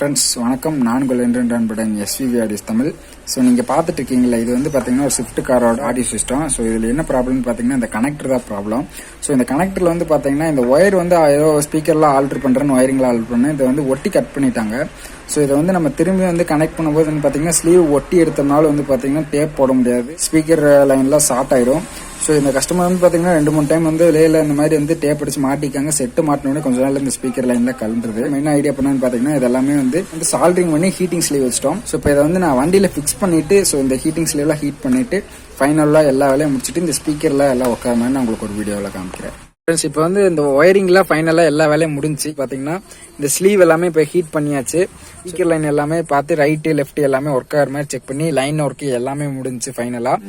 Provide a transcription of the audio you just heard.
Friends வணக்கம். நான் உங்கள் என்றுடன் எஸ்விவி ஆடியோஸ் தமிழ். ஸோ நீங்கள் பார்த்துட்டு இருக்கீங்களா, இது வந்து பார்த்தீங்கன்னா ஒரு ஸ்விஃப்ட் காரோட ஆடியோ சிஸ்டம். ஸோ இதில் என்ன ப்ராப்ளம்னு பார்த்தீங்கன்னா இந்த கனெக்டர் தான் ப்ராப்ளம். ஸோ இந்த கனெக்டரில் வந்து பார்த்தீங்கன்னா இந்த ஒயர் வந்து ஏதோ ஸ்பீக்கர்லாம் ஆல்ட்ரு பண்ணுறேன்னு ஒயரிங்லாம் ஆல்ட்ரு பண்ணேன். இதை வந்து ஒட்டி கட் பண்ணிட்டாங்க. ஸோ இதை வந்து நம்ம திரும்பி வந்து கனெக்ட் பண்ணும்போது வந்து பார்த்தீங்கன்னா ஸ்லீவ் ஒட்டி எடுத்தனால வந்து பார்த்தீங்கன்னா டேப் போட முடியாது, ஸ்பீக்கர் லைன்லாம் ஷார்ட் ஆயிரும். ஸோ இந்த கஸ்டமர் வந்து பார்த்தீங்கன்னா 2-3 டைம் வந்து லேல இந்த மாதிரி வந்து டேப் அடிச்சு மாட்டிக்காங்க. செட்டு மாட்டினோடனே கொஞ்ச நாள் இந்த ஸ்பீக்கர் லைன்ல கலந்துருது. என்ன ஐடியா பண்ணு பார்த்தீங்கன்னா இதெல்லாமே வந்து சால்டரிங் பண்ணி ஹீட்டிங் ஸ்லீவ் வச்சிட்டோம். ஸோ இப்போ இதை வந்து நான் வண்டியில ஃபிக்ஸ் பண்ணிட்டு ஸோ இந்த ஹீட்டிங் ஸ்லீவ்லாம் ஹீட் பண்ணிட்டு ஃபைனலாக எல்லா வேலையும் முடிச்சுட்டு இந்த ஸ்பீக்கர்ல எல்லாம் உட்கார மாதிரி நான் உங்களுக்கு ஒரு வீடியோவில் காமிக்கிறேன். ஃப்ரெண்ட்ஸ் இப்போ வந்து இந்த ஒயரிங்லாம் ஃபைனலாக எல்லா வேலையும் முடிஞ்சு பார்த்தீங்கன்னா இந்த ஸ்லீவ் எல்லாமே இப்போ ஹீட் பண்ணியாச்சு. ஸ்பீக்கர் லைன் எல்லாமே பார்த்து ரைட்டு லெஃப்ட் எல்லாமே ஒர்க் ஆகிற மாதிரி செக் பண்ணி லைன் ஒர்க் எல்லாமே முடிஞ்சு ஃபைனலாக.